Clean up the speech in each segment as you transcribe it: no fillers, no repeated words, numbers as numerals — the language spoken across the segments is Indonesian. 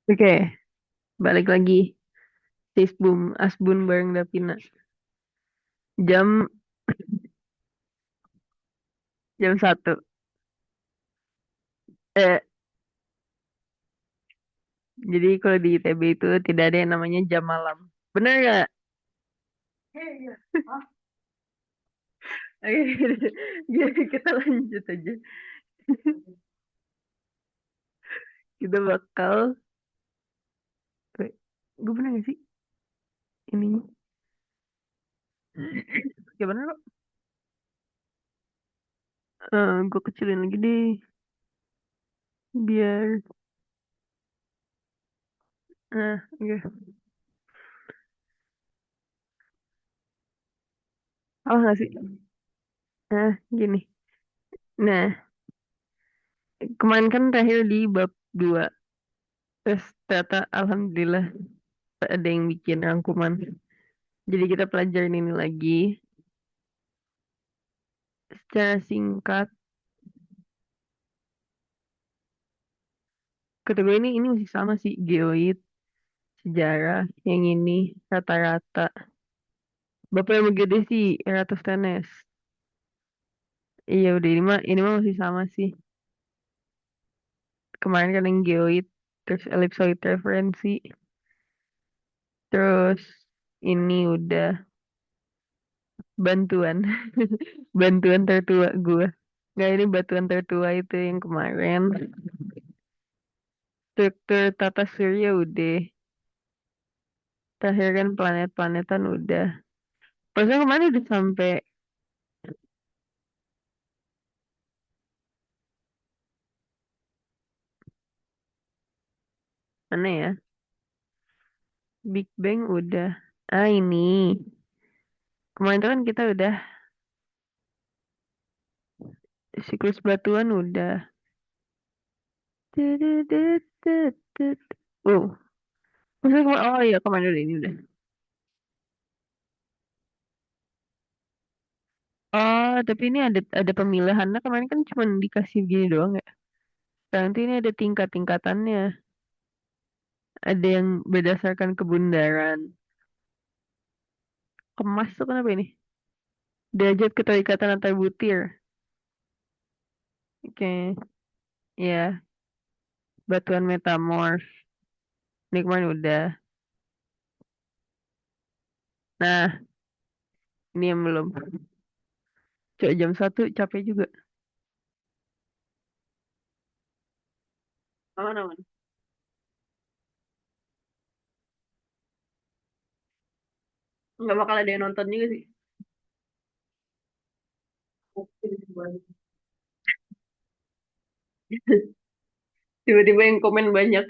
Oke, balik lagi. Asbun Asbun bareng Davina. Jam jam 1. Eh, jadi kalau di ITB itu tidak ada yang namanya jam malam. Bener nggak? Oke, jadi kita lanjut aja. Kita bakal, gue bener gak sih ininya? Gimana lo? Gue kecilin lagi deh, biar, oke. Salah gak sih? Gini. Nah, kemarin kan terakhir di bab 2. Terus ternyata alhamdulillah ada yang bikin rangkuman. Jadi kita pelajarin ini lagi secara singkat. Kategori ini masih sama sih, geoid, sejarah, yang ini rata-rata. Bapak yang gede sih Eratosthenes. Iya udah ini mah masih sama sih. Kemarin kan yang geoid, terus ellipsoid referensi, terus ini udah bantuan, bantuan tertua gue. Nggak, ini bantuan tertua itu yang kemarin. Struktur tata surya udah. Terakhir kan planet-planetan udah. Pasal kemarin udah sampai mana ya? Big Bang udah. Ini. Kemarin tuh kan kita udah siklus batuan udah. Tudududududu. Oh, oh iya kemarin udah ini udah. Oh, tapi ini ada pemilihannya. Kemarin kan cuma dikasih gini doang ya. Sekarang tuh ini ada tingkat-tingkatannya. Ada yang berdasarkan kebundaran. Kemas tuh kenapa ini? Derajat keterikatan antar butir. Oke, ya. Batuan metamorf. Ini kemarin udah. Nah, ini yang belum. Coba jam 1 capek juga. Aman-aman. Nggak bakal ada yang nonton juga sih. Tiba-tiba yang komen banyak.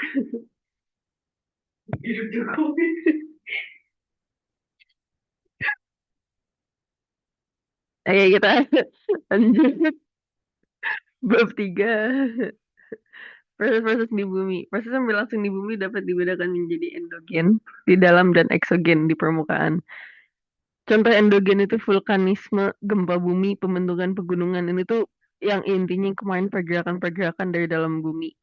Oke, kita lanjut. Bab 3. Proses-proses di bumi. Proses yang berlangsung di bumi dapat dibedakan menjadi endogen di dalam dan eksogen di permukaan. Contoh endogen itu vulkanisme, gempa bumi, pembentukan pegunungan. Ini tuh yang intinya kemarin pergerakan-pergerakan dari dalam bumi.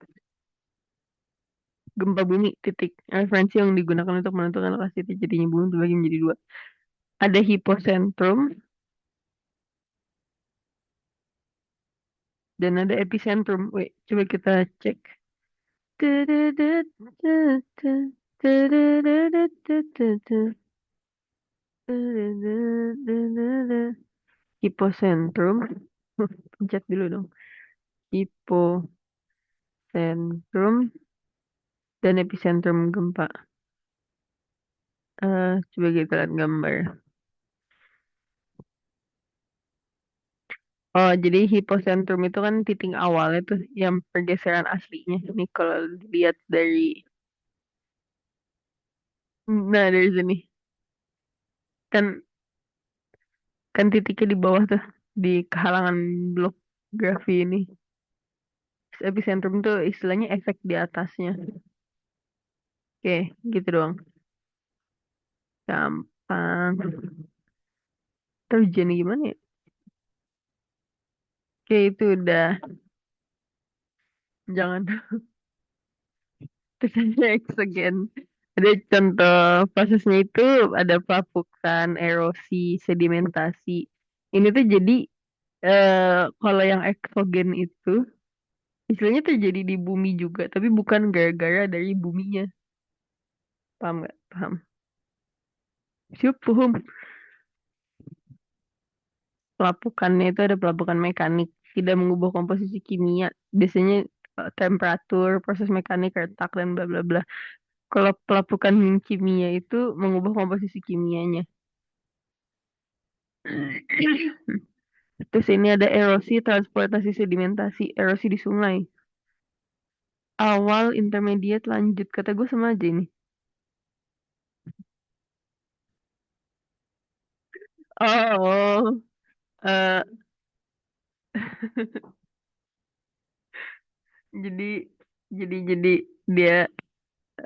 Gempa bumi, titik. Referensi yang digunakan untuk menentukan lokasi terjadinya bumi dibagi menjadi dua. Ada hipocentrum dan ada epicentrum. Wait, coba kita cek. Hipocentrum. Pencet dulu dong. Hipocentrum dan epicentrum gempa. Coba kita lihat gambar. Oh, jadi hipocentrum itu kan titik awalnya tuh yang pergeseran aslinya. Ini kalau dilihat dari, nah dari sini kan kan titiknya di bawah tuh di kehalangan blok grafi ini. Terus epicentrum tuh istilahnya efek di atasnya. Oke, gitu doang. Gampang. Terus jadi gimana ya? Oke, itu udah. Jangan. Terus ada eksogen. Ada contoh prosesnya itu ada pelapukan, erosi, sedimentasi. Ini tuh jadi kalau yang eksogen itu istilahnya terjadi di bumi juga, tapi bukan gara-gara dari buminya. Paham nggak? Paham. Siap, paham. Pelapukannya itu ada pelapukan mekanik, tidak mengubah komposisi kimia. Biasanya temperatur, proses mekanik, retak, dan bla bla bla. Kalau pelapukan kimia itu mengubah komposisi kimianya. Terus ini ada erosi, transportasi, sedimentasi, erosi di sungai. Awal, intermediate, lanjut. Kata gue sama aja ini. Oh, eh jadi jadi dia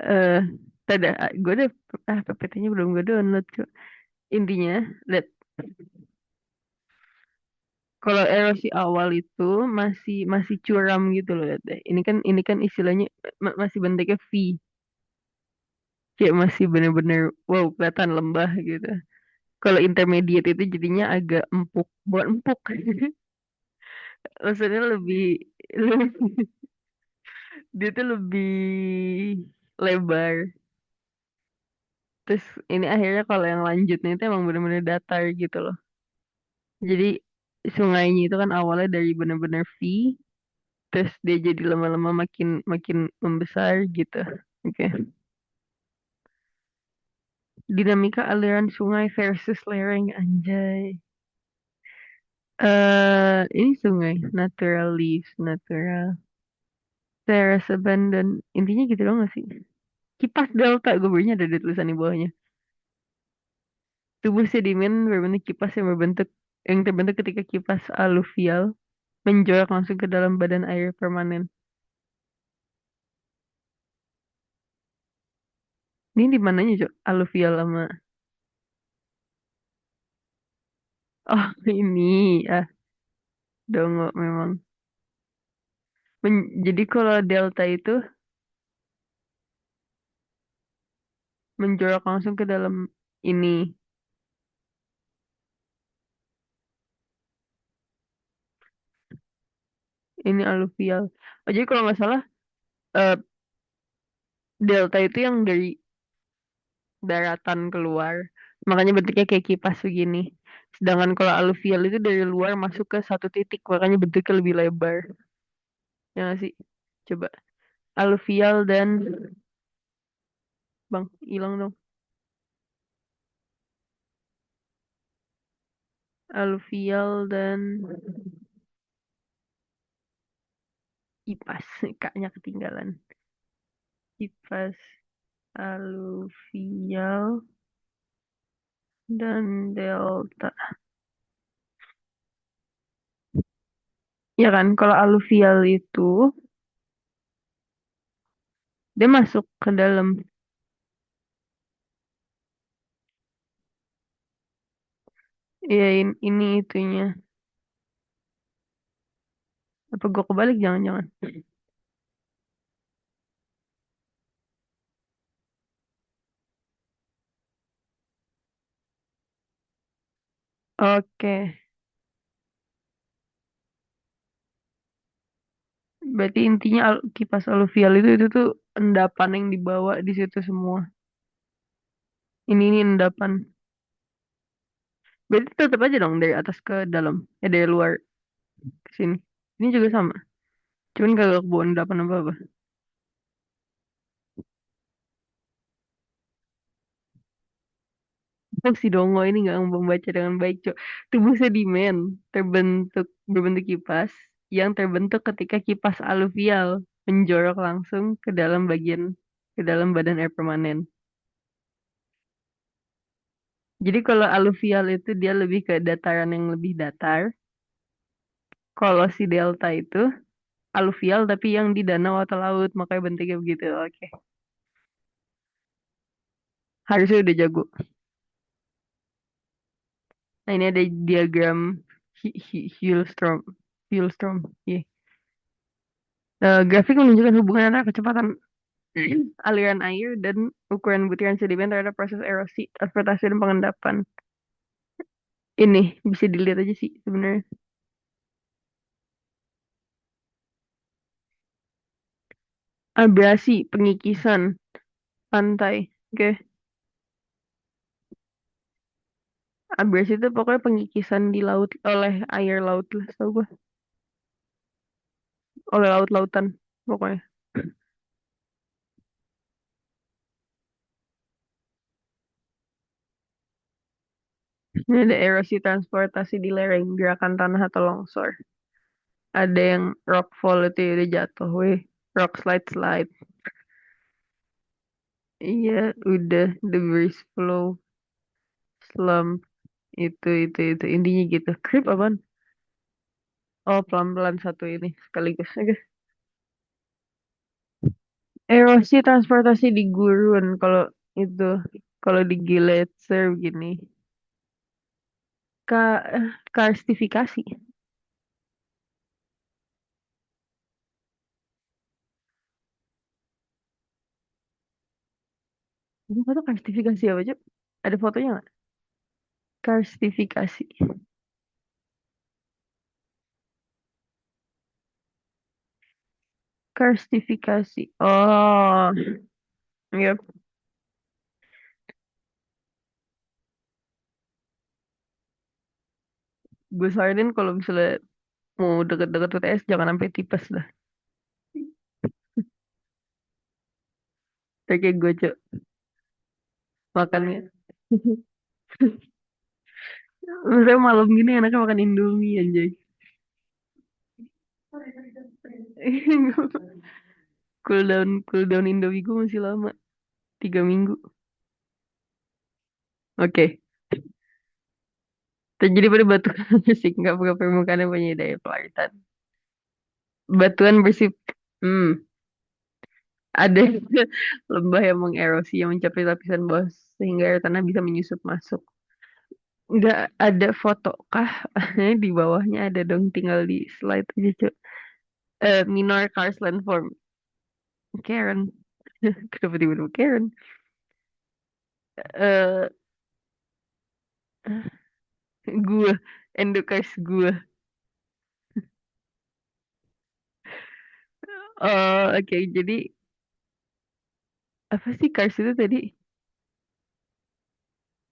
eh tada gue udah PPT-nya belum gue download cuy. Intinya, lihat kalau erosi awal itu masih masih curam gitu loh lihat deh. Ini kan istilahnya masih bentuknya V, kayak masih bener-bener wow kelihatan lembah gitu. Kalau intermediate itu jadinya agak empuk, bukan empuk, maksudnya dia tuh lebih lebar. Terus ini akhirnya kalau yang lanjutnya itu emang bener-bener datar gitu loh. Jadi sungainya itu kan awalnya dari bener-bener V, terus dia jadi lama-lama makin makin membesar gitu. Oke. Dinamika aliran sungai versus lereng anjay. Ini sungai, natural leaves, natural terrace abandon. Intinya gitu dong gak sih? Kipas delta, gue berinya ada di tulisan di bawahnya. Tubuh sedimen berbentuk kipas yang terbentuk ketika kipas aluvial menjorok langsung ke dalam badan air permanen. Ini di mananya, Cok? Aluvial sama oh ini dongo memang. Jadi kalau delta itu menjorok langsung ke dalam ini ini aluvial. Oh, jadi kalau nggak salah eh, delta itu yang dari daratan keluar. Makanya bentuknya kayak kipas begini. Sedangkan kalau aluvial itu dari luar masuk ke satu titik, makanya bentuknya lebih lebar. Ya nggak sih? Coba. Aluvial dan Bang, hilang dong. Aluvial dan kipas. Kaknya ketinggalan. Kipas aluvial dan delta. Ya kan, kalau aluvial itu dia masuk ke dalam. Ya ini itunya. Apa gue kebalik jangan-jangan. Oke. Berarti intinya kipas aluvial itu tuh endapan yang dibawa di situ semua. Ini endapan. Berarti tetap aja dong dari atas ke dalam. Dari luar ke sini. Ini juga sama. Cuman kagak kebawa endapan apa-apa. Oh, si Dongo ini nggak membaca dengan baik, Cok. Tubuh sedimen berbentuk kipas yang terbentuk ketika kipas aluvial menjorok langsung ke dalam badan air permanen. Jadi kalau aluvial itu dia lebih ke dataran yang lebih datar. Kalau si delta itu aluvial tapi yang di danau atau laut, makanya bentuknya begitu. Oke. Harusnya udah jago. Nah, ini ada diagram Hillstrom. Hillstrom. Iya. Grafik menunjukkan hubungan antara kecepatan. aliran air dan ukuran butiran sedimen terhadap proses erosi, transportasi dan pengendapan. Ini bisa dilihat aja sih sebenarnya. Abrasi, pengikisan pantai. Oke, abrasi itu pokoknya pengikisan di laut oleh air laut lah, tau gue. Oleh laut-lautan pokoknya. Ini ada erosi transportasi di lereng, gerakan tanah atau longsor. Ada yang rockfall itu ya udah jatuh, weh. Rock slide slide. Iya, udah debris flow, slump, itu. Intinya gitu. Creep apaan? Oh, pelan-pelan satu ini sekaligus. Oke. Erosi transportasi di gurun. Kalau itu, kalau di Gletser begini. Ka karstifikasi. Ini foto karstifikasi apa, Cuk? Ada fotonya nggak? Karstifikasi. Karstifikasi. Oh, ya. Gue saranin kalau misalnya mau deket-deket UTS jangan sampai tipes dah. Kayak gue, Cuk. Makannya. Misalnya malam gini enaknya makan Indomie anjay. Cooldown Indomie gue masih lama. 3 minggu. Oke. Terjadi pada batu sehingga permukaan punya daya pelaritan. Batuan bersif. Hmm. Ada lembah yang mengerosi yang mencapai lapisan bawah sehingga air tanah bisa menyusup masuk. Nggak ada foto kah? Di bawahnya ada dong, tinggal di slide aja, Cuk. Minor karst landform. Karen. Kenapa tiba-tiba Karen? Eh, gua, endokars gua. Oh, oke. Jadi apa sih kars itu tadi?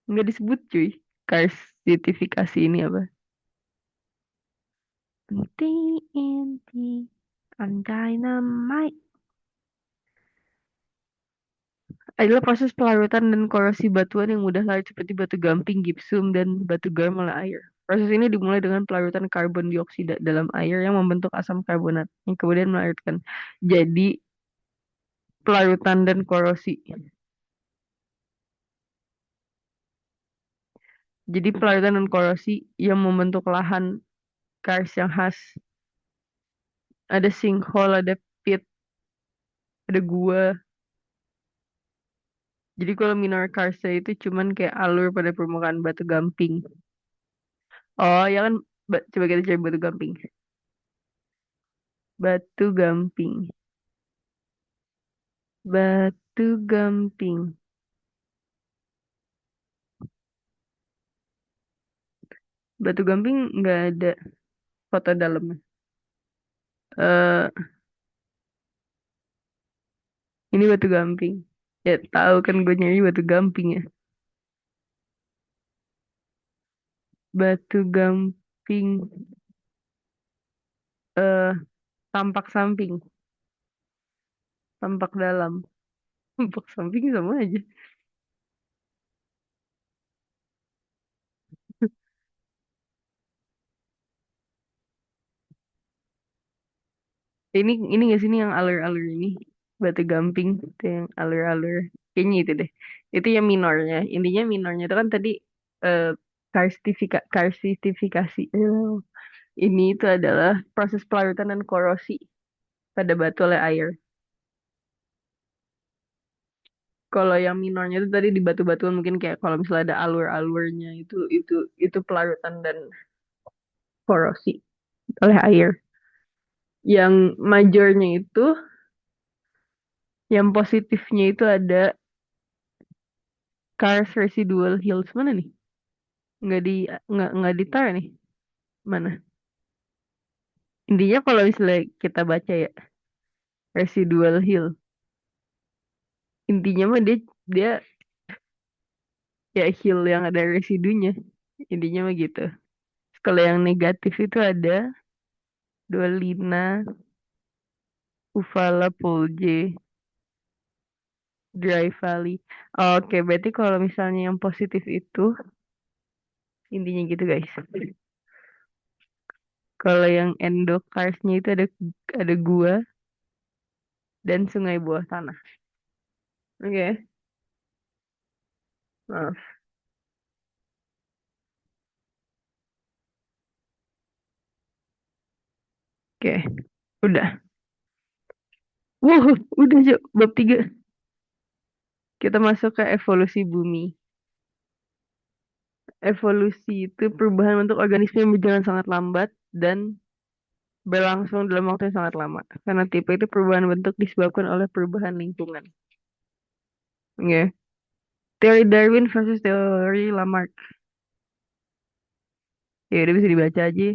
Nggak disebut, cuy. Kars certifikasi ini apa? TNT on dynamite adalah proses pelarutan dan korosi batuan yang mudah larut seperti batu gamping, gipsum, dan batu garam oleh air. Proses ini dimulai dengan pelarutan karbon dioksida dalam air yang membentuk asam karbonat, yang kemudian melarutkan. Jadi, pelarutan dan korosi. Jadi, pelarutan dan korosi yang membentuk lahan kars yang khas. Ada sinkhole, ada pit, ada gua. Jadi, kalau minor karst itu cuman kayak alur pada permukaan batu gamping. Oh, ya kan. Coba kita cari batu gamping. Batu gamping. Batu gamping. Batu gamping nggak ada foto dalamnya. Eh, ini batu gamping. Ya tahu kan gue nyari batu gamping ya. Batu gamping. Eh, tampak samping, tampak dalam. Tampak samping sama aja. Ini nggak sini yang alur-alur ini. Batu gamping itu yang alur-alur. Kayaknya itu deh. Itu yang minornya. Intinya minornya itu kan tadi eh karstifikasi. Ini itu adalah proses pelarutan dan korosi pada batu oleh air. Kalau yang minornya itu tadi di batu-batuan mungkin kayak kalau misalnya ada alur-alurnya itu pelarutan dan korosi oleh air. Yang majornya itu Yang positifnya itu ada Cars Residual Hills mana nih? Nggak di nggak ditar nih. Mana? Intinya kalau misalnya kita baca ya Residual Hill, intinya mah dia ya hill yang ada residunya. Intinya mah gitu. Kalau yang negatif itu ada Dualina, Uvala Polje, Dry Valley. Oke, berarti kalau misalnya yang positif itu intinya gitu guys. Kalau yang endokarsnya itu ada gua dan sungai bawah tanah. Oke, maaf. Oke, udah. Wow, udah Cuk. Bab 3. Kita masuk ke evolusi bumi. Evolusi itu perubahan bentuk organisme yang berjalan sangat lambat dan berlangsung dalam waktu yang sangat lama. Karena tipe itu perubahan bentuk disebabkan oleh perubahan lingkungan. Oke. Teori Darwin versus teori Lamarck. Ya udah bisa dibaca aja.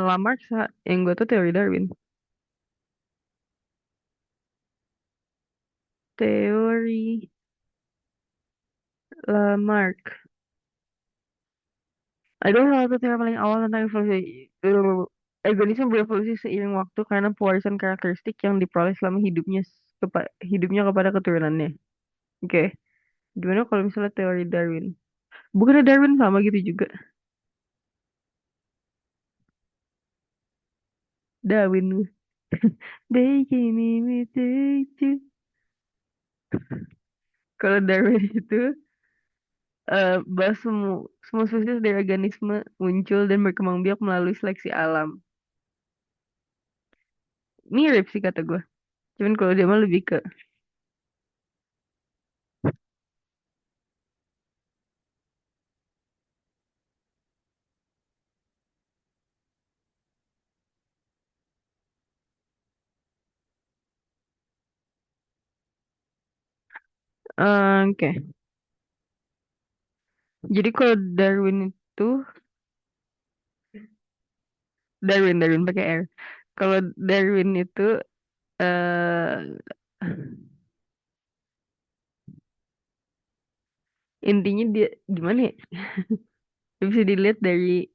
Lamarck yang gue tuh teori Darwin. Teori Lamarck. Adalah salah satu teori paling awal tentang evolusi. Organisme berevolusi seiring waktu karena pewarisan karakteristik yang diperoleh selama hidupnya kepada keturunannya. Oke. Gimana kalau misalnya teori Darwin? Bukannya Darwin sama gitu juga? Darwin. They came in with the- Kalau Darwin itu bahwa semua spesies dari organisme muncul dan berkembang biak melalui seleksi alam. Mirip sih kata gue. Cuman kalau dia mah lebih ke oke. Jadi kalau Darwin itu Darwin pakai R. Kalau Darwin itu eh intinya dia gimana ya? Bisa dilihat dari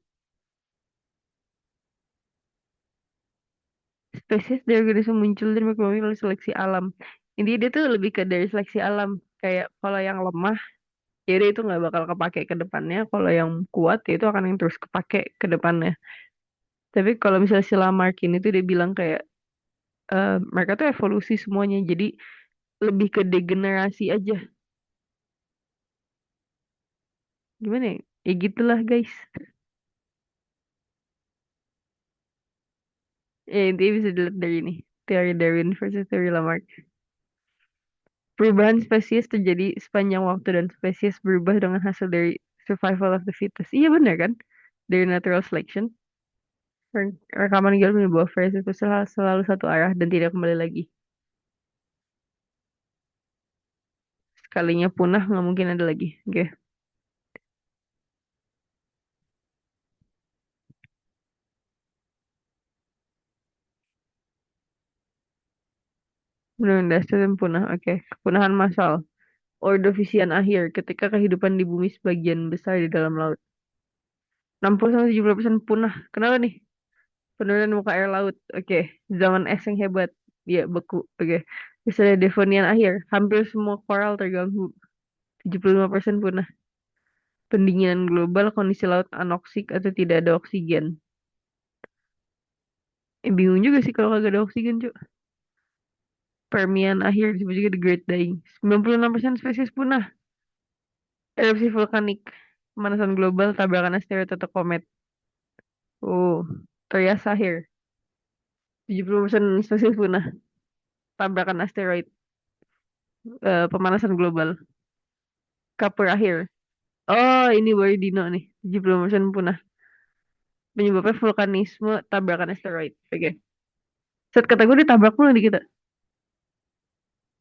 spesies dari organisme muncul dan berkembang biak melalui seleksi alam. Intinya dia tuh lebih ke dari seleksi alam. Kayak kalau yang lemah jadi itu nggak bakal kepake ke depannya. Kalau yang kuat ya itu akan yang terus kepake ke depannya. Tapi kalau misalnya si Lamarck ini tuh dia bilang kayak mereka tuh evolusi semuanya. Jadi lebih ke degenerasi aja. Gimana ya? Ya gitulah guys. Ya intinya bisa dilihat dari ini. Teori Darwin versus teori Lamarck. Perubahan spesies terjadi sepanjang waktu dan spesies berubah dengan hasil dari survival of the fittest. Iya benar kan? Dari natural selection. Rekaman Galileo bahwa variasi itu selalu satu arah dan tidak kembali lagi. Sekalinya punah nggak mungkin ada lagi. Oke. Menurut dasar dan punah. Oke. Kepunahan massal. Ordovisian akhir ketika kehidupan di bumi sebagian besar di dalam laut. 60-70% punah. Kenapa nih? Penurunan muka air laut. Oke. Zaman es yang hebat. Ya, beku. Oke. Misalnya Devonian akhir. Hampir semua koral terganggu. 75% punah. Pendinginan global, kondisi laut anoksik atau tidak ada oksigen. Bingung juga sih kalau kagak ada oksigen, cuy. Permian akhir disebut juga The Great Dying. 96% spesies punah. Erupsi vulkanik. Pemanasan global, tabrakan asteroid atau komet. Oh, Trias akhir. 70% spesies punah. Tabrakan asteroid. Pemanasan global. Kapur akhir. Oh, ini baru Dino nih. 70% punah. Penyebabnya vulkanisme tabrakan asteroid. Oke. Set kata gue ditabrak mulu di kita.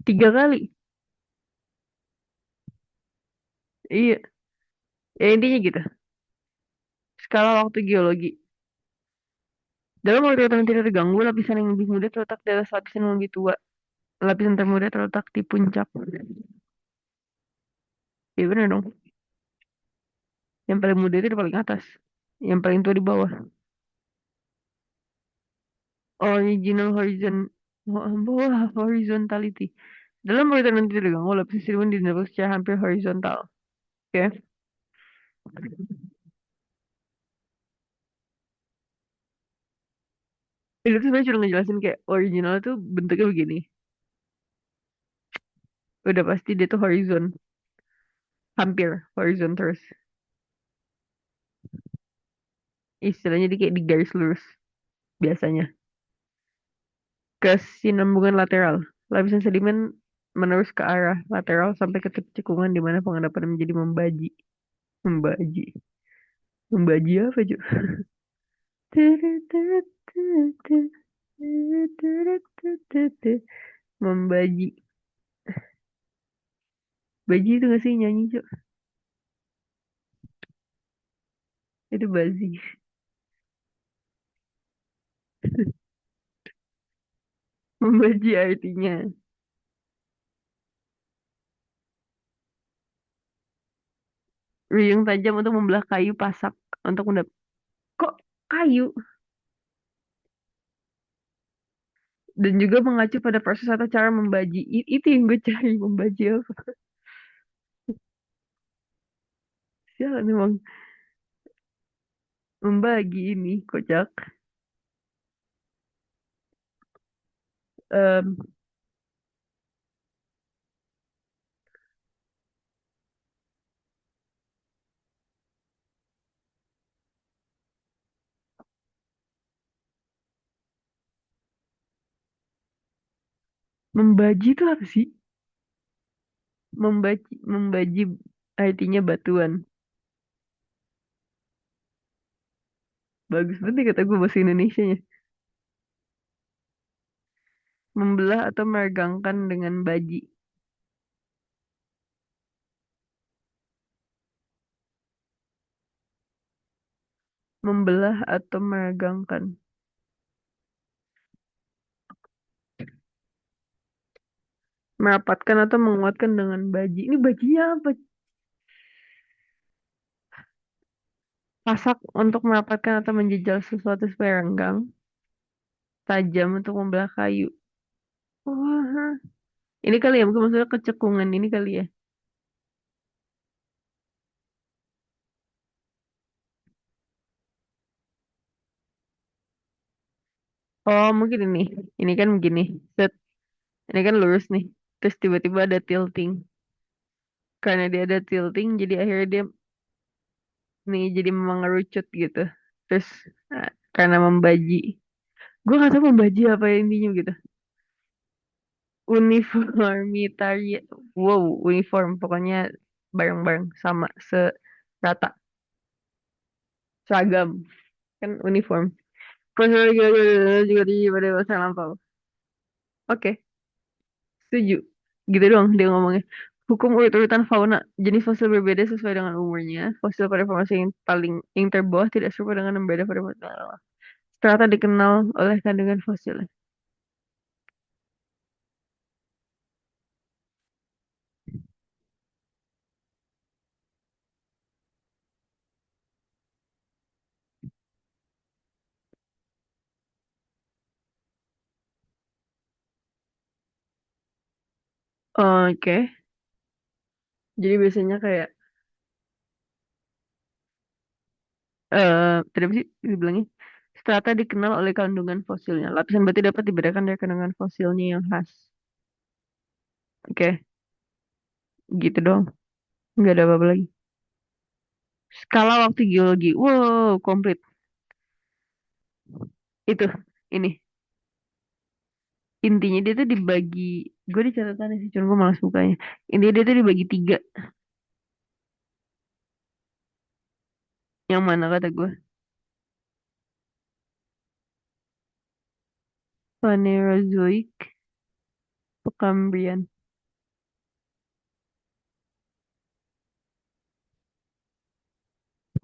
3 kali. Iya. Ya intinya gitu. Skala waktu geologi. Dalam waktu yang tidak terganggu, lapisan yang lebih muda terletak di atas lapisan yang lebih tua. Lapisan termuda terletak di puncak. Iya bener dong. Yang paling muda itu di paling atas. Yang paling tua di bawah. Original horizontality. Dalam waktu yang tidak terganggu, lapisan sedimen didapati secara hampir horizontal. Oke. Itu tuh sebenarnya cuma ngejelasin kayak original tuh bentuknya begini. Udah pasti dia tuh horizon. Hampir horizon terus. Istilahnya dia kayak di garis lurus. Biasanya. Kesinambungan lateral. Lapisan sedimen menerus ke arah lateral sampai ke titik cekungan di mana pengendapan menjadi membaji. Membaji. Membaji apa, Ju? Membaji. Baji itu gak sih nyanyi, Ju? Itu bazi. Membaji artinya. Riung tajam untuk membelah kayu pasak. Untuk mendap... Kok kayu? Dan juga mengacu pada proses atau cara membaji. Itu yang gue cari. Membaji apa? Sialan emang. Membagi ini. Kocak. Em, Membaji itu apa sih? Membaji artinya batuan. Bagus banget nih kata gue bahasa Indonesianya. Membelah atau meregangkan dengan baji. Membelah atau meregangkan. Merapatkan atau menguatkan dengan baji. Ini bajinya apa? Pasak untuk merapatkan atau menjejal sesuatu supaya renggang. Tajam untuk membelah kayu. Wah, ini kali ya, mungkin maksudnya kecekungan ini kali ya. Oh, mungkin ini. Ini kan begini. Set. Ini kan lurus nih. Terus tiba-tiba ada tilting. Karena dia ada tilting, jadi akhirnya dia nih jadi mengerucut gitu. Terus karena membaji. Gue gak tahu membaji apa intinya gitu. Uniformitarian. Wow, uniform. Pokoknya bareng-bareng sama serata. Seragam. Kan uniform. Proses juga di pada masa lampau. Oke, setuju. Gitu doang dia ngomongnya. Hukum urutan fauna. Jenis fosil berbeda sesuai dengan umurnya. Fosil pada formasi yang terbawah tidak serupa dengan yang berbeda pada formasi. Strata dikenal oleh kandungan fosil. Oke. Jadi biasanya kayak tadi apa sih dibilangnya? Strata dikenal oleh kandungan fosilnya. Lapisan berarti dapat dibedakan dari kandungan fosilnya yang khas. Oke, gitu dong. Nggak ada apa-apa lagi. Skala waktu geologi. Wow, komplit. Itu, ini. Intinya dia tuh dibagi, gue di catatannya sih, cuma gue malas bukanya. Intinya dia tuh dibagi 3. Yang mana kata gue? Phanerozoic atau Cambrian.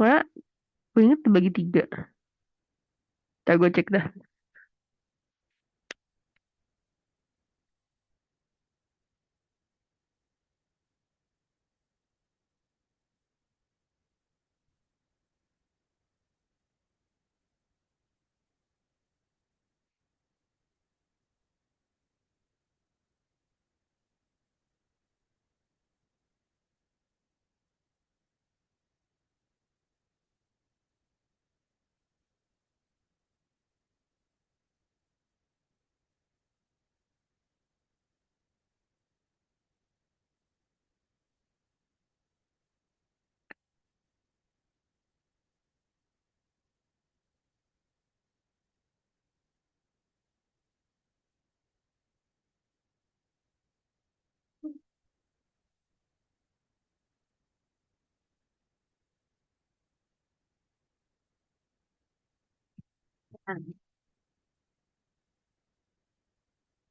Wah, gue inget dibagi tiga. Ntar gue cek dah.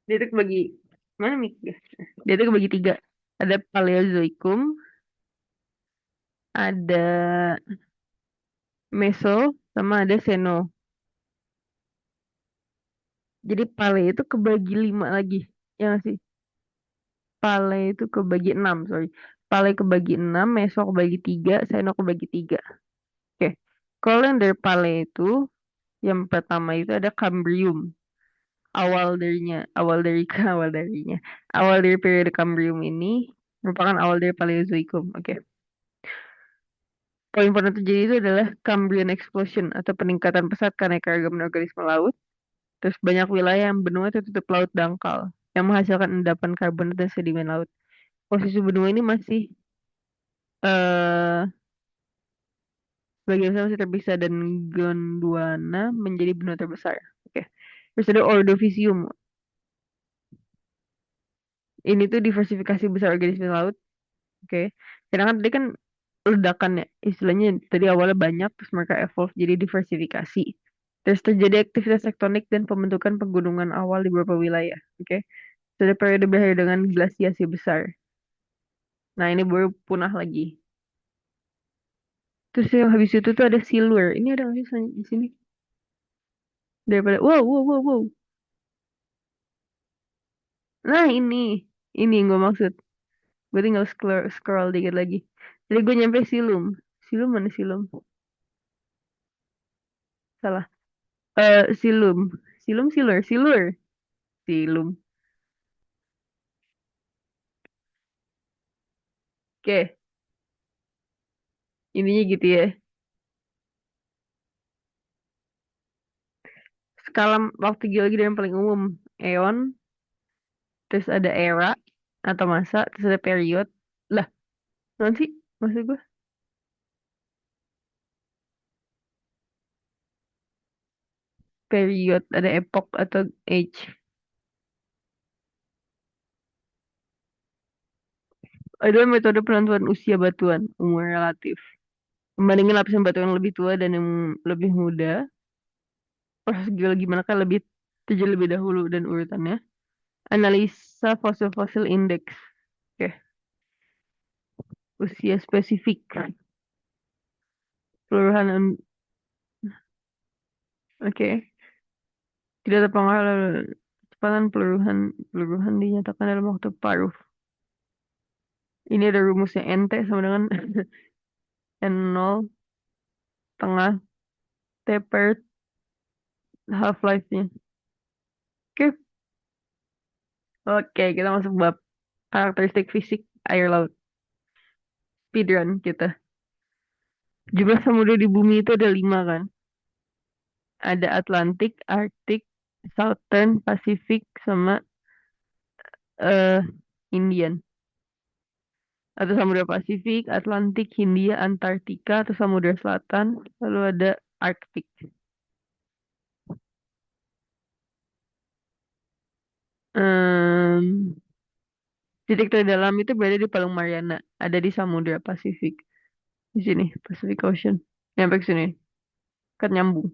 Dia tuh kebagi, mana mik? Dia tuh kebagi tiga. Ada Paleozoikum, ada Meso, sama ada Seno. Jadi Pale itu kebagi lima lagi. Ya nggak sih? Pale itu kebagi enam, sorry. Pale kebagi enam, Meso kebagi tiga, Seno kebagi tiga. Oke. Kalau yang dari Pale itu, yang pertama itu ada Cambrium. Awal darinya. Awal dari periode Cambrium ini merupakan awal dari Paleozoikum. Oke. Poin pernah terjadi itu adalah Cambrian explosion atau peningkatan pesat karena keanekaragaman organisme laut. Terus banyak wilayah yang benua tertutup laut dangkal yang menghasilkan endapan karbonat dan sedimen laut. Posisi benua ini masih eh sebagian besar masih terpisah dan Gondwana menjadi benua terbesar. Oke. Terus ada Ordovisium. Ini tuh diversifikasi besar organisme laut. Oke. Karena kan tadi kan ledakan ya, istilahnya tadi awalnya banyak, terus mereka evolve jadi diversifikasi. Terus terjadi aktivitas tektonik dan pembentukan pegunungan awal di beberapa wilayah. Oke. Sudah periode berakhir dengan glasiasi besar. Nah, ini baru punah lagi. Terus yang habis itu tuh ada silur. Ini ada nggak sih di sini? Daripada, wow, wow, wow, wow. Nah, ini yang gue maksud. Gue tinggal scroll dikit lagi. Jadi gue nyampe silum. Silum mana silum? Salah. Silum. Silur. Silum. Oke, intinya gitu ya. Skala waktu geologi yang paling umum. Eon, terus ada era atau masa, terus ada period. Lah, nanti maksud gue period, ada epoch atau age. Adalah metode penentuan usia batuan, umur relatif. Membandingkan lapisan batu yang lebih tua dan yang lebih muda, proses geologi manakah lebih terjadi lebih dahulu dan urutannya. Analisa fosil-fosil indeks. Oke, usia spesifik. Kelurahan, oke. Tidak terpengaruh oleh kecepatan peluruhan. Peluruhan dinyatakan dalam waktu paruh. Ini ada rumusnya NT sama dengan N0 tengah T per half-life-nya. Oke, oke, kita masuk bab karakteristik fisik air laut. Speedrun kita. Jumlah samudra di bumi itu ada lima kan? Ada Atlantik, Arctic, Southern, Pacific, sama eh Indian. Atau Samudra Pasifik, Atlantik, Hindia, Antartika, atau Samudra Selatan. Lalu ada Arktik. Em, titik terdalam itu berada di Palung Mariana. Ada di Samudra Pasifik. Di sini, Pacific Ocean. Nyampe ke sini. Kan nyambung.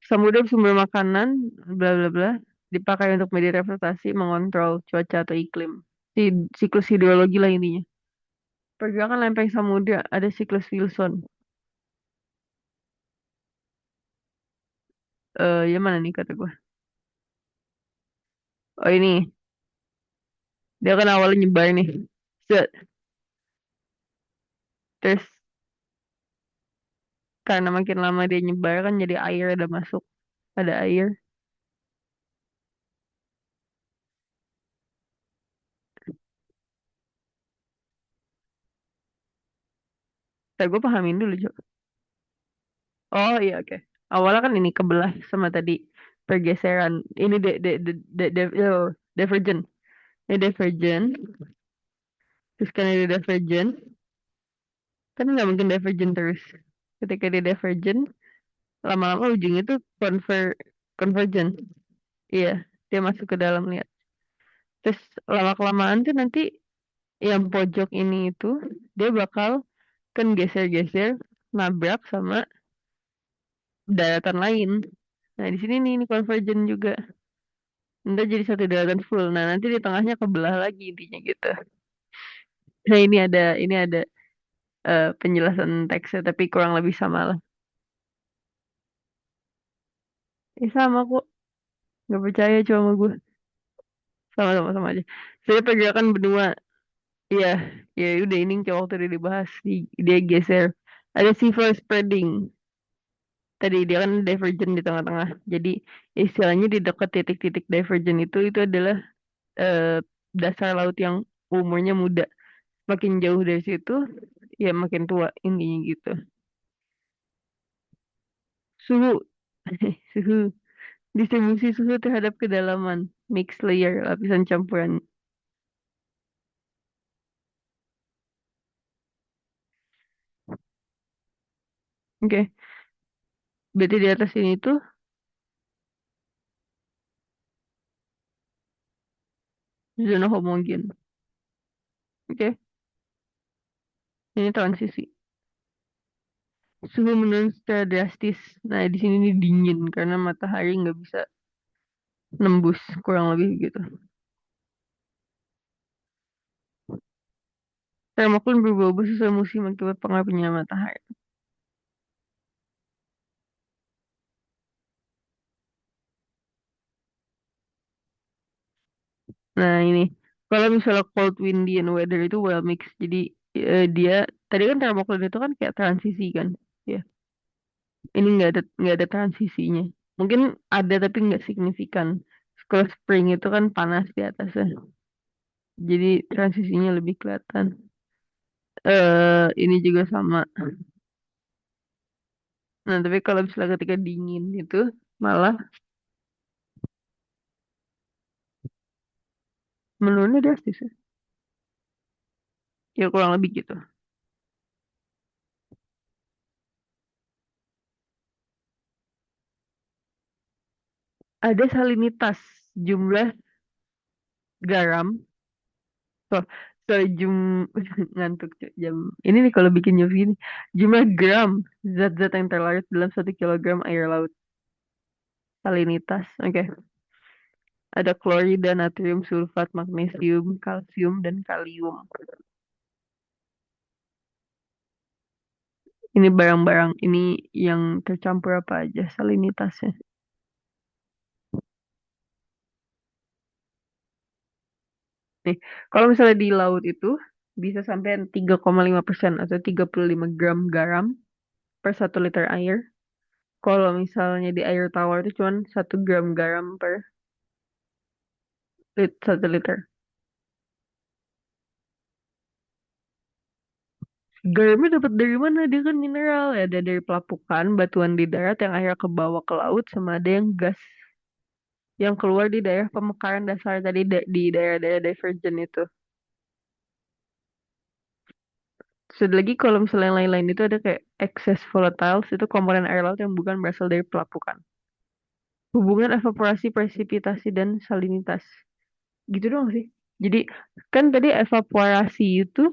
Samudra sumber makanan, bla bla bla, dipakai untuk media reflektasi, mengontrol cuaca atau iklim. Si siklus hidrologi lah intinya. Pergerakan lempeng samudra ada siklus Wilson. Ya mana nih kata gue? Oh ini, dia kan awalnya nyebar nih. Set. Terus karena makin lama dia nyebar kan jadi air ada masuk, ada air. Tapi gue pahamin dulu, Jo. Oh iya oke. Awalnya kan ini kebelah sama tadi pergeseran. Ini divergent. Ini divergent. Terus karena dia divergent, kan nggak mungkin divergent terus. Ketika dia divergent, lama-lama ujungnya tuh convergent. Iya, dia masuk ke dalam lihat. Terus lama-kelamaan tuh nanti yang pojok ini itu dia bakal kan geser-geser nabrak sama daratan lain. Nah, di sini nih ini convergent juga. Ntar jadi satu daratan full. Nah, nanti di tengahnya kebelah lagi intinya gitu. Nah, ini ada penjelasan teksnya tapi kurang lebih sama lah. Sama kok. Gak percaya cuma sama gue. Sama-sama sama aja. Saya pergerakan benua. Iya, ya udah ini kayak waktu dia dibahas. Dia geser. Ada civil spreading. Tadi dia kan divergent di tengah-tengah. Jadi istilahnya di dekat titik-titik divergent itu adalah eh, dasar laut yang umurnya muda. Makin jauh dari situ, ya makin tua intinya gitu. Suhu, suhu, distribusi suhu terhadap kedalaman, mixed layer, lapisan campuran. Oke, berarti di atas ini tuh zona homogen. Oke, ini transisi. Suhu menurun secara drastis. Nah, di sini nih dingin karena matahari nggak bisa nembus kurang lebih gitu. Termokun berubah-ubah sesuai musim akibat pengaruh penyinaan matahari. Nah, ini kalau misalnya cold windy and weather itu well mixed. Jadi dia tadi kan termokun itu kan kayak transisi kan. Ya, ini nggak ada transisinya. Mungkin ada tapi nggak signifikan. Kalau spring itu kan panas di atasnya. Jadi transisinya lebih kelihatan. Ini juga sama. Nah, tapi kalau misalnya ketika dingin itu malah menurunnya drastis ya. Ya kurang lebih gitu. Ada salinitas jumlah garam. So, sorry, ngantuk Cuk, jam. Ini nih kalau bikin news gini. Jumlah gram zat-zat yang terlarut dalam 1 kilogram air laut. Salinitas. Oke. Ada klorida, natrium, sulfat, magnesium, kalsium, dan kalium. Ini barang-barang ini yang tercampur apa aja salinitasnya. Nih, kalau misalnya di laut itu bisa sampai 3,5% atau 35 gram garam per 1 liter air. Kalau misalnya di air tawar itu cuma 1 gram garam per 1 liter. Garamnya dapat dari mana? Dia kan mineral ya. Ada dari pelapukan, batuan di darat yang akhirnya ke bawah ke laut, sama ada yang gas yang keluar di daerah pemekaran dasar tadi di daerah-daerah divergen itu. Terus ada lagi kalau misalnya yang lain-lain itu ada kayak excess volatiles, itu komponen air laut yang bukan berasal dari pelapukan. Hubungan evaporasi, presipitasi, dan salinitas. Gitu doang sih. Jadi kan tadi evaporasi itu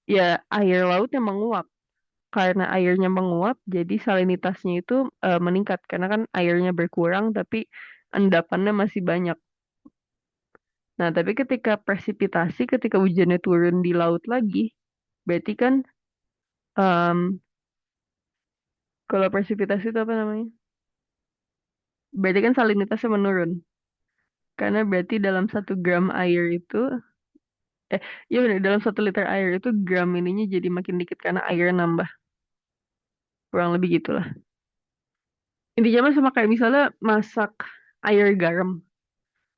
ya air laut yang menguap. karena airnya menguap, jadi salinitasnya itu meningkat karena kan airnya berkurang tapi endapannya masih banyak. Nah, tapi ketika presipitasi, ketika hujannya turun di laut lagi, berarti kan em, kalau presipitasi itu apa namanya? Berarti kan salinitasnya menurun. Karena berarti dalam 1 gram air itu, eh, iya benar, dalam 1 liter air itu gram ininya jadi makin dikit karena airnya nambah. Kurang lebih gitulah. Intinya mah sama kayak misalnya masak air garam.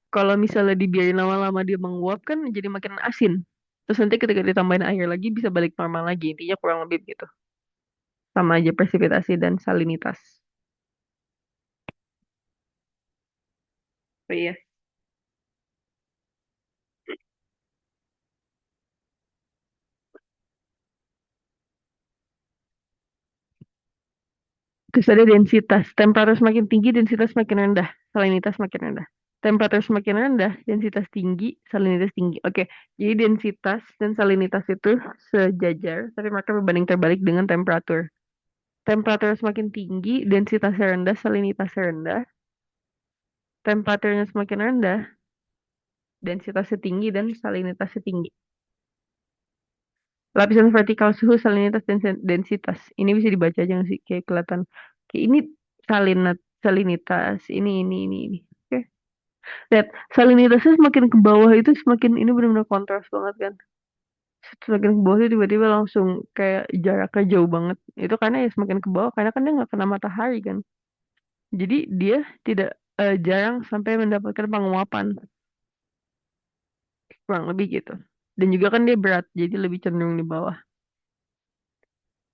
Kalau misalnya dibiarin lama-lama dia menguap kan jadi makin asin. Terus nanti ketika ditambahin air lagi bisa balik normal lagi. Intinya kurang lebih gitu. Sama aja presipitasi dan salinitas. Oh iya. Terus ada densitas. Temperatur semakin tinggi, densitas semakin rendah. Salinitas semakin rendah. Temperatur semakin rendah, densitas tinggi, salinitas tinggi. Oke, jadi densitas dan salinitas itu sejajar, tapi mereka berbanding terbalik dengan temperatur. Temperatur semakin tinggi, densitasnya rendah, salinitasnya rendah. Temperaturnya semakin rendah, densitasnya tinggi dan salinitasnya tinggi. Lapisan vertikal suhu, salinitas, dan densitas. Ini bisa dibaca aja nggak sih? Kayak kelihatan. Kayak ini salinitas, ini. Oke. Lihat, salinitasnya semakin ke bawah itu semakin ini benar-benar kontras banget kan. Semakin ke bawah itu tiba-tiba langsung kayak jaraknya jauh banget. Itu karena ya semakin ke bawah karena kan dia nggak kena matahari kan. Jadi dia tidak jarang sampai mendapatkan penguapan. Kurang lebih gitu. Dan juga kan dia berat, jadi lebih cenderung di bawah.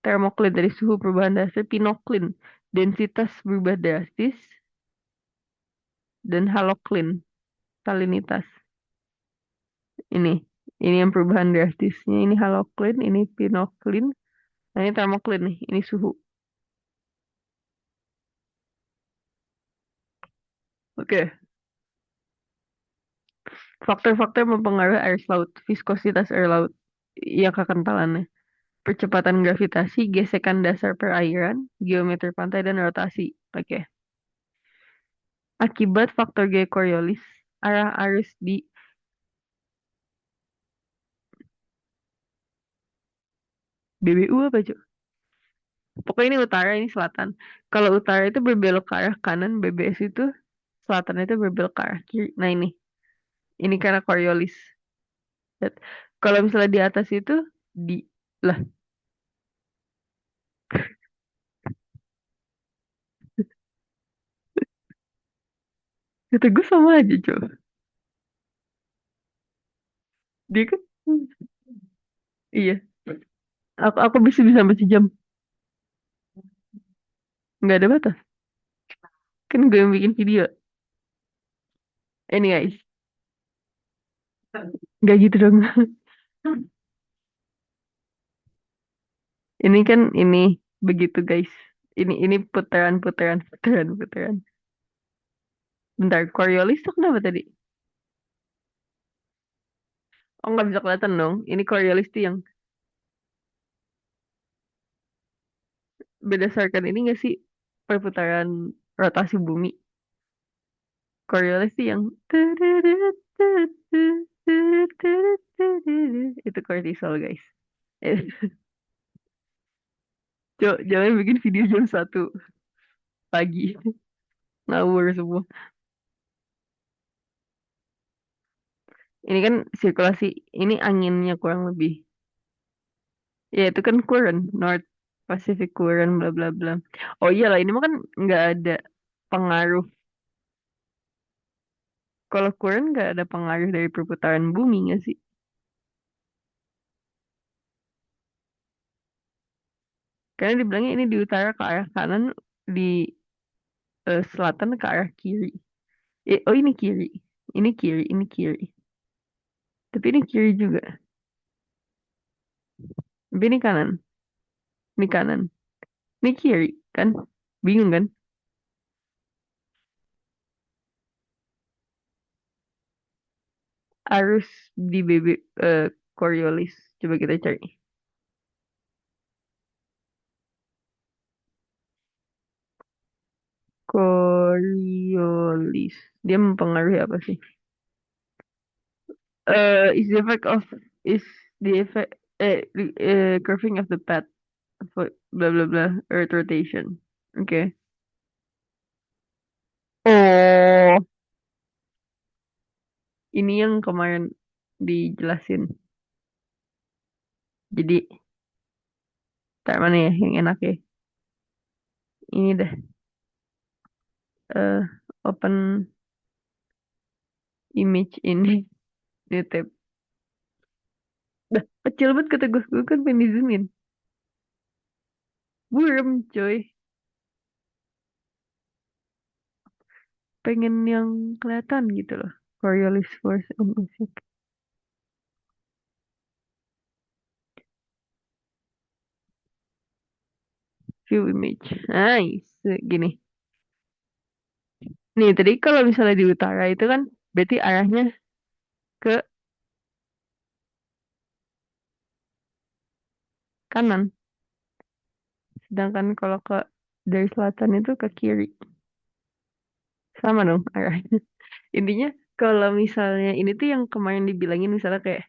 Termoklin dari suhu perubahan dasar, pinoklin densitas berubah drastis, dan haloklin salinitas. Ini, ini yang perubahan drastisnya. Ini haloklin, ini pinoklin, nah ini termoklin nih, ini suhu. Oke, faktor-faktor mempengaruhi air laut, viskositas air laut, yang kekentalannya. Percepatan gravitasi, gesekan dasar perairan, geometri pantai, dan rotasi. Oke. Akibat faktor G Coriolis, arah arus di BBU apa cuy? Pokoknya ini utara, ini selatan. Kalau utara itu berbelok ke arah kanan, BBS itu selatan itu berbelok ke arah kiri. Nah ini karena Coriolis. Lihat. Kalau misalnya di atas itu di lah, kata gue sama aja cuy. Dia kan, iya. Aku bisa bisa sampai sejam, nggak ada batas. Kan gue yang bikin video. Ini guys, nggak gitu dong. Ini kan ini begitu guys. Ini putaran. Bentar, Coriolis tuh kenapa tadi? Oh nggak bisa kelihatan dong. Ini Coriolis tuh yang berdasarkan ini nggak sih perputaran rotasi bumi. Coriolis tuh yang itu cortisol guys. Eh, jangan bikin video jam 1 pagi. Ngawur semua. Ini kan sirkulasi, ini anginnya kurang lebih. Ya itu kan current, North Pacific Current bla bla bla. Oh iyalah ini mah kan nggak ada pengaruh. Kalau current nggak ada pengaruh dari perputaran bumi nggak sih? Karena dibilangnya ini di utara ke arah kanan, di selatan ke arah kiri. Oh ini kiri. Ini kiri. Tapi ini kiri juga. Tapi ini kanan. Ini kanan. Ini kiri kan? Bingung kan? Arus di BB Coriolis. Coba kita cari. Coriolis. Dia mempengaruhi apa sih? Is the effect of is the effect curving of the path of blah blah blah Earth rotation. Oke. Oh, ini yang kemarin dijelasin. Jadi, tak mana ya yang enak ya? Ini deh. eh Open image ini. Ini tab. Dah, kecil banget kata gue. Gue kan pengen di zoom in. Burem, coy. Pengen yang kelihatan gitu loh. Coriolis force on object. View image. Nice. Gini. Nih, tadi kalau misalnya di utara itu kan berarti arahnya ke kanan. Sedangkan kalau ke dari selatan itu ke kiri. Sama dong arahnya. Intinya kalau misalnya ini tuh yang kemarin dibilangin misalnya kayak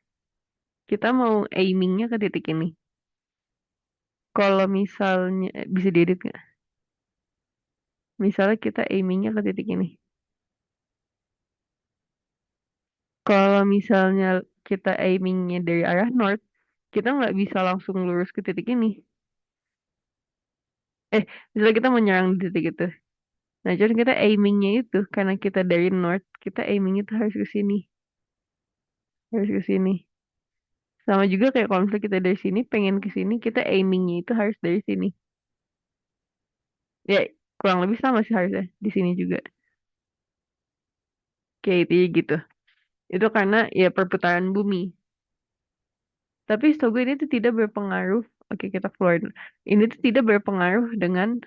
kita mau aimingnya ke titik ini. Kalau misalnya bisa diedit nggak? Misalnya kita aimingnya ke titik ini. Kalau misalnya kita aimingnya dari arah north, kita nggak bisa langsung lurus ke titik ini. Misalnya kita mau nyerang di titik itu. Nah, jadi kita aimingnya itu karena kita dari north, kita aiming itu harus ke sini, harus ke sini. Sama juga kayak kalau misalnya kita dari sini pengen ke sini, kita aimingnya itu harus dari sini. Ya, kurang lebih sama sih harusnya di sini juga. Kayak itu gitu. Itu karena ya perputaran bumi. Tapi setahu gue ini tuh tidak berpengaruh. Oke, kita keluar dulu. Ini tuh tidak berpengaruh dengan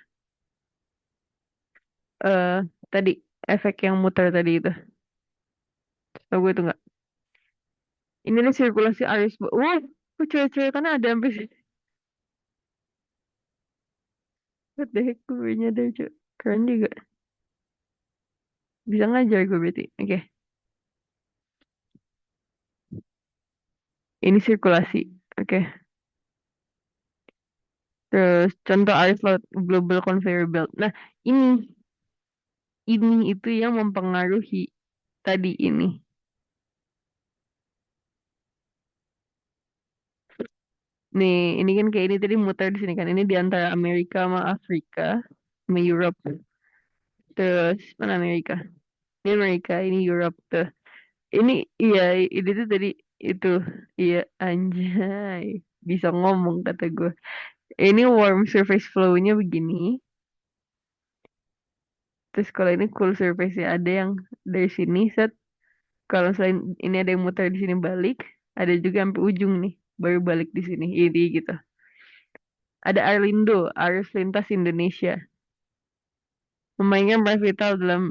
eh tadi efek yang muter tadi itu. Setahu gue itu enggak. Ini nih sirkulasi arus. Wah, kok cewek-cewek karena ada sampai sini. What the heck, gue baru nyadar, cuy. Keren juga. Bisa ngajar gue berarti. Oke, ini sirkulasi. Oke. Terus contoh arus laut global conveyor belt. Nah, ini itu yang mempengaruhi tadi ini. Nih, ini kan kayak ini tadi muter di sini kan. Ini di antara Amerika sama Afrika, sama Europe. Terus mana Amerika? Ini Amerika, ini Europe tuh. Ini iya, ini tuh tadi itu iya anjay. Bisa ngomong kata gue. Ini warm surface flow-nya begini. Terus kalau ini cool surface-nya ada yang dari sini set. Kalau selain ini ada yang muter di sini balik, ada juga sampai ujung nih, baru balik di sini. Ini gitu. Ada Arlindo, Arus Lintas Indonesia. Memainkan peran vital dalam,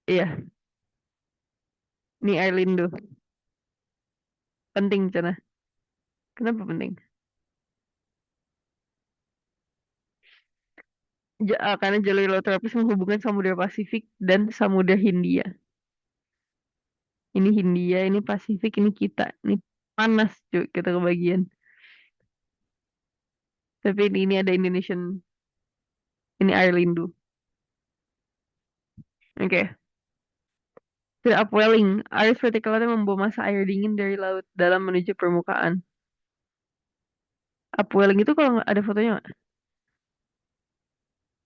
iya, nih Arlindo. Penting, Cana. Kenapa penting? Karena jalur laut tropis menghubungkan Samudra Pasifik dan Samudra Hindia. Ini Hindia, ini Pasifik, ini kita. Ini panas, cuy, kita kebagian. Tapi ini ada Indonesian, ini Arlindo. Oke. Tidak upwelling, arus vertikal itu membawa massa air dingin dari laut dalam menuju permukaan. Upwelling itu kalau nggak ada fotonya nggak?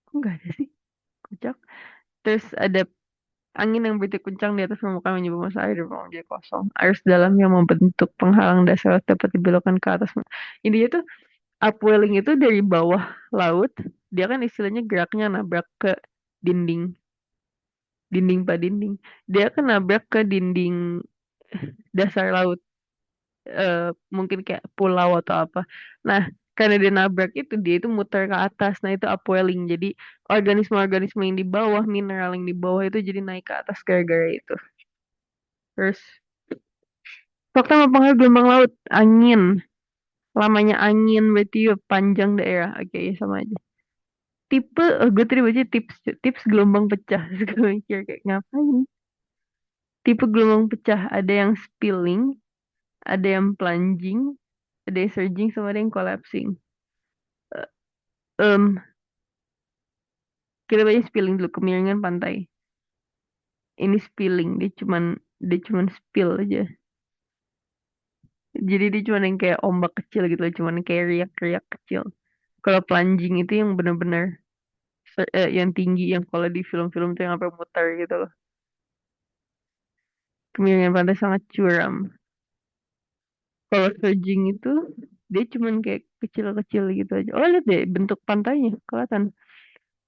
Kok nggak ada sih? Kocak. Terus ada angin yang bertiup kencang di atas permukaan menyebabkan massa air di ruang jadi kosong. Arus dalam yang membentuk penghalang dasar laut dapat dibelokkan ke atas. Intinya tuh upwelling itu dari bawah laut, dia kan istilahnya geraknya nabrak ke dinding, dinding pak dinding. Dia kan nabrak ke dinding dasar laut. Mungkin kayak pulau atau apa. Nah, karena dia nabrak itu, dia itu muter ke atas. Nah, itu upwelling. Jadi, organisme-organisme yang di bawah, mineral yang di bawah itu jadi naik ke atas gara-gara itu. Terus, fakta mempengaruhi gelombang laut, angin. Lamanya angin berarti ya panjang daerah. Oke, ya sama aja. gue tadi baca tips tips gelombang pecah. Terus gue mikir kayak ngapain? Tipe gelombang pecah ada yang spilling, ada yang plunging, ada yang surging, sama ada yang collapsing. Eh, em, kita baca spilling dulu, kemiringan pantai. Ini spilling, dia cuman spill aja. Jadi dia cuman yang kayak ombak kecil gitu loh, cuman kayak riak-riak kecil. Kalau plunging itu yang bener-bener yang tinggi, yang kalau di film-film tuh yang sampai muter gitu loh. Kemiringan pantai sangat curam. Kalau surging itu dia cuman kayak kecil-kecil gitu aja. Oh, lihat deh bentuk pantainya kelihatan.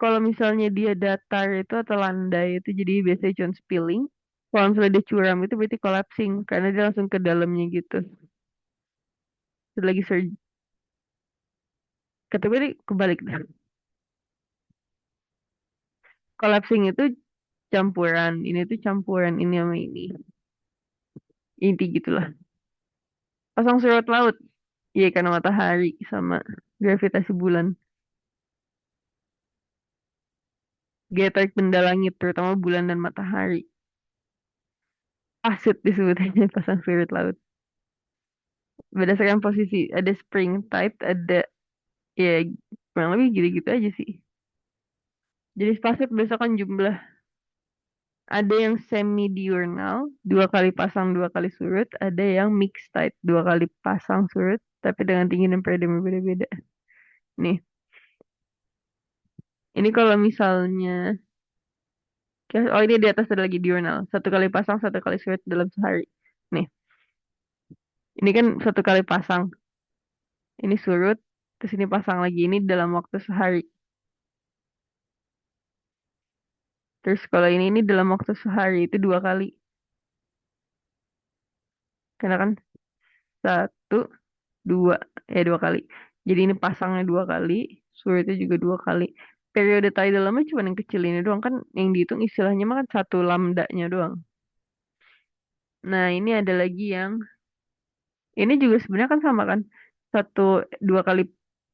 Kalau misalnya dia datar itu atau landai itu jadi biasanya cuma spilling. Kalau misalnya dia curam itu berarti collapsing karena dia langsung ke dalamnya gitu. Itu lagi surge. Kata gue kebalik dah. Collapsing itu campuran. Ini tuh campuran ini sama ini. Inti gitulah. Pasang surut laut. Iya karena matahari sama gravitasi bulan. Dia tarik benda langit terutama bulan dan matahari. Asit disebutnya pasang surut laut. Berdasarkan posisi ada spring tide, ada ya kurang lebih gitu-gitu aja sih. Jadi pasif berdasarkan jumlah. Ada yang semi diurnal, dua kali pasang dua kali surut. Ada yang mixed tide, dua kali pasang surut, tapi dengan tinggi dan periode yang berbeda-beda. Nih, ini kalau misalnya, oh ini di atas ada lagi diurnal, satu kali pasang satu kali surut dalam sehari. Nih, ini kan satu kali pasang, ini surut, terus ini pasang lagi ini dalam waktu sehari. Terus kalau ini dalam waktu sehari itu dua kali. Karena kan satu, dua, dua kali. Jadi ini pasangnya dua kali, surutnya juga dua kali. Periode tidal lama cuma yang kecil ini doang kan yang dihitung istilahnya mah kan satu lambdanya doang. Nah ini ada lagi yang ini juga sebenarnya kan sama kan satu dua kali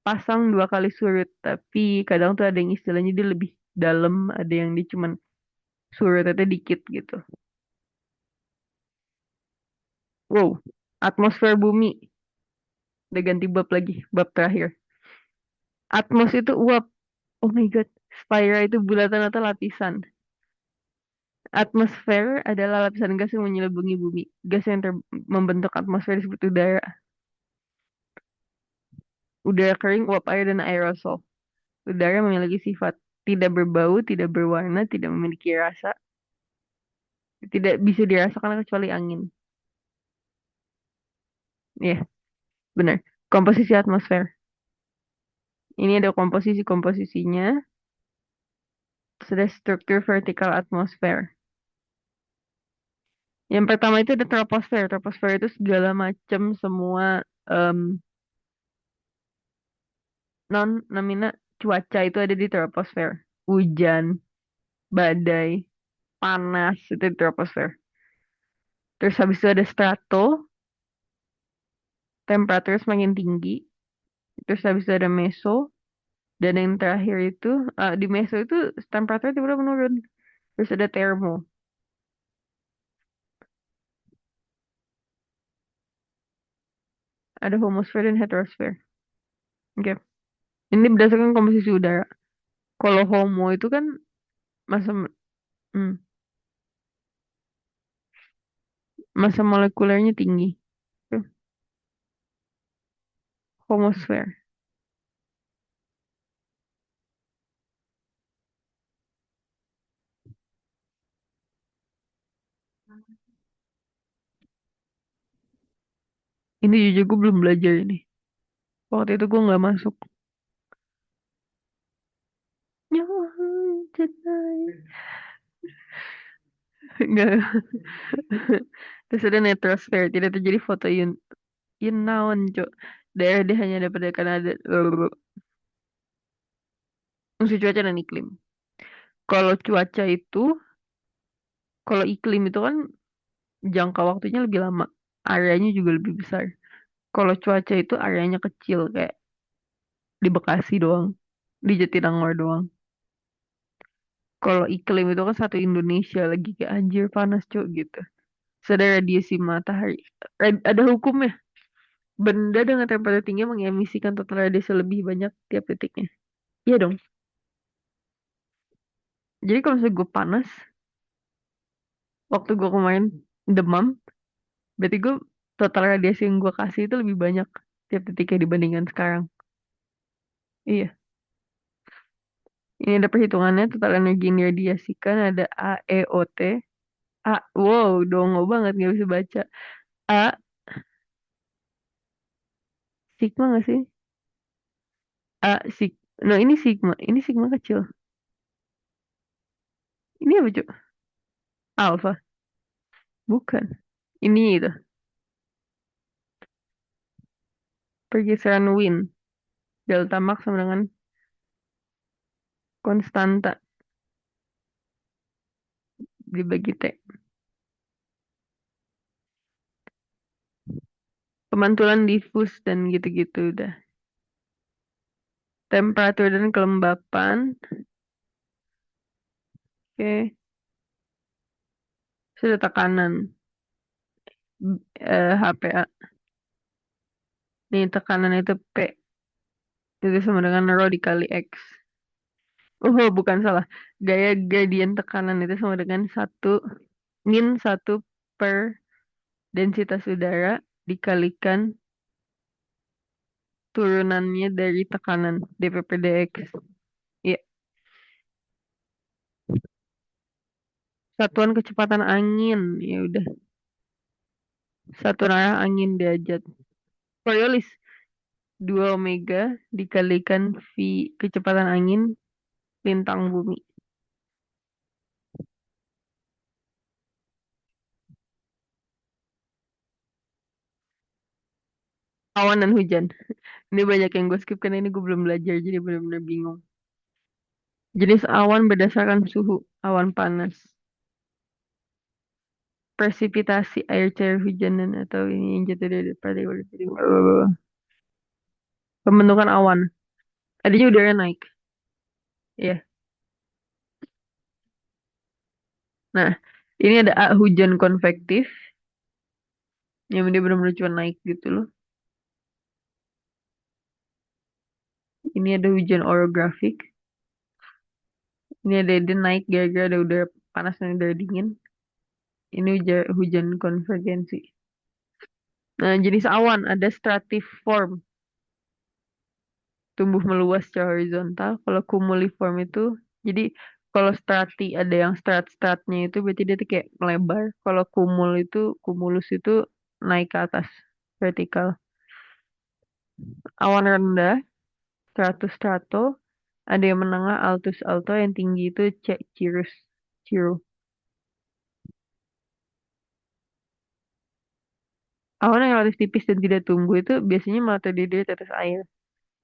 pasang dua kali surut tapi kadang tuh ada yang istilahnya dia lebih dalam ada yang dia cuman surutnya dikit gitu. Wow, atmosfer bumi udah ganti bab lagi bab terakhir. Atmos itu uap. Oh my god, spira itu bulatan atau lapisan. Atmosfer adalah lapisan gas yang menyelimuti bumi. Gas yang membentuk atmosfer disebut udara. Udara kering, uap air, dan aerosol. Udara memiliki sifat tidak berbau, tidak berwarna, tidak memiliki rasa, tidak bisa dirasakan kecuali angin. Iya, benar. Komposisi atmosfer. Ini ada komposisinya. Sudah struktur vertikal atmosfer. Yang pertama itu ada troposfer. Troposfer itu segala macam semua em, non namina cuaca itu ada di troposfer. Hujan, badai, panas itu di troposfer. Terus habis itu ada strato, temperatur semakin tinggi. Terus habis itu ada meso, dan yang terakhir itu di meso itu temperatur tiba-tiba menurun. Terus ada termo, ada homosfer dan heterosfer. Oke, ini berdasarkan komposisi udara. Kalau homo itu kan masa hmm, masa molekulernya tinggi. Tuh, homosfer. Ini jujur gue belum belajar ini. Waktu itu gue nggak masuk. Nggak. Terus ada netrosfer, tidak terjadi foto Yunaon, cok. Daerah dia hanya dapat karena ada unsur cuaca dan iklim. Kalau cuaca itu, kalau iklim itu kan jangka waktunya lebih lama, areanya juga lebih besar. Kalau cuaca itu areanya kecil, kayak di Bekasi doang. di Jatinangor doang. Kalau iklim itu kan satu Indonesia lagi kayak anjir panas cuk gitu. Sadar radiasi matahari. Ada hukumnya. Benda dengan temperatur tinggi mengemisikan total radiasi lebih banyak tiap detiknya. Iya dong. Jadi kalau misalnya gue panas, waktu gue kemarin demam, berarti gue total radiasi yang gue kasih itu lebih banyak tiap detiknya dibandingkan sekarang. Iya. Ini ada perhitungannya, total energi yang diradiasikan ada AEOT. Wow, dongo banget nggak bisa baca. A, sigma nggak sih? Sig, no ini sigma kecil. Ini apa cuy? Alpha, bukan. Ini itu, pergeseran wind. Delta max sama dengan konstanta dibagi T. Pemantulan difus dan gitu-gitu udah. Temperatur dan kelembapan. Oke, sudah tekanan. HPA. Nih tekanan itu P. Itu sama dengan rho dikali X. Oh, bukan salah. Gaya gradien tekanan itu sama dengan min satu per densitas udara dikalikan turunannya dari tekanan dP per dx. Iya, satuan kecepatan angin. Ya udah, satuan arah angin derajat. Coriolis 2 omega dikalikan v kecepatan angin lintang bumi. Awan dan hujan. Ini banyak yang gue skip karena ini gue belum belajar jadi benar-benar bingung. Jenis awan berdasarkan suhu awan panas. Presipitasi air cair hujan dan atau ini yang jatuh dari partikel. Pembentukan awan. Tadinya udara naik. Ya. Nah, ini ada hujan konvektif yang dia benar-benar cuma naik gitu loh. Ini ada hujan orografik. Ini ada dia naik gara-gara ada udara panas dan udara dingin. Ini hujan konvergensi. Nah, jenis awan ada stratiform, tumbuh meluas secara horizontal. Kalau cumuliform itu, jadi kalau strati ada yang stratnya itu berarti dia tuh kayak melebar. Kalau kumulus itu naik ke atas, vertikal. Awan rendah, stratus strato, ada yang menengah altus alto, yang tinggi itu cirrus, cirro. Awan yang relatif tipis dan tidak tumbuh itu biasanya malah terdiri dari tetes air.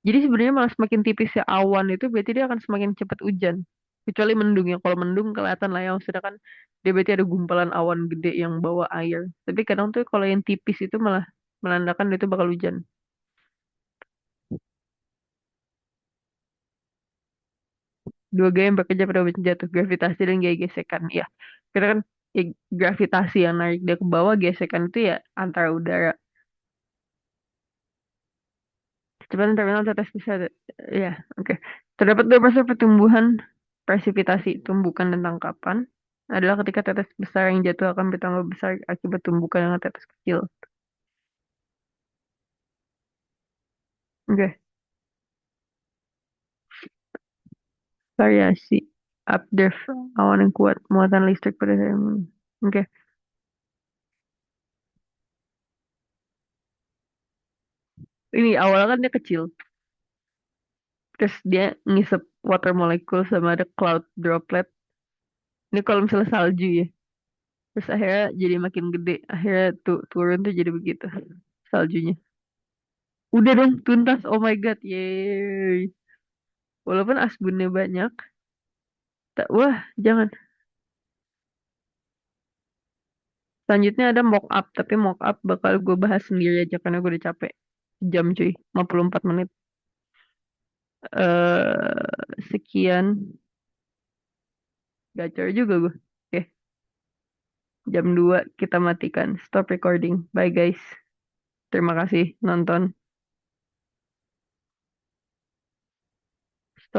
Jadi sebenarnya malah semakin tipisnya awan itu berarti dia akan semakin cepat hujan. Kecuali mendung ya. Kalau mendung kelihatan lah ya. Sedangkan dia berarti ada gumpalan awan gede yang bawa air. Tapi kadang tuh kalau yang tipis itu malah menandakan dia itu bakal hujan. Dua gaya yang bekerja pada benda jatuh, gravitasi dan gaya gesekan. Ya, karena kan ya, gravitasi yang narik dia ke bawah, gesekan itu ya antara udara. Kecepatan terminal tetes bisa, ya, oke. Terdapat dua proses pertumbuhan presipitasi, tumbukan dan tangkapan. Adalah ketika tetes besar yang jatuh akan bertambah besar akibat tumbukan dengan tetes kecil. Oke, variasi. Updraft, awan yang kuat, muatan listrik pada Oke, ini awalnya kan dia kecil. Terus dia ngisep water molecule sama ada cloud droplet. Ini kalau misalnya salju ya. Terus akhirnya jadi makin gede. Akhirnya tuh turun tuh jadi begitu saljunya. Udah dong tuntas. Oh my God, yeay. Walaupun asbunnya banyak. Wah, jangan. Selanjutnya ada mock up. Tapi mock up bakal gue bahas sendiri aja karena gue udah capek. Jam cuy, 54 menit. Sekian, gacor juga gue. Oke, jam 2 kita matikan. Stop recording. Bye guys. Terima kasih nonton.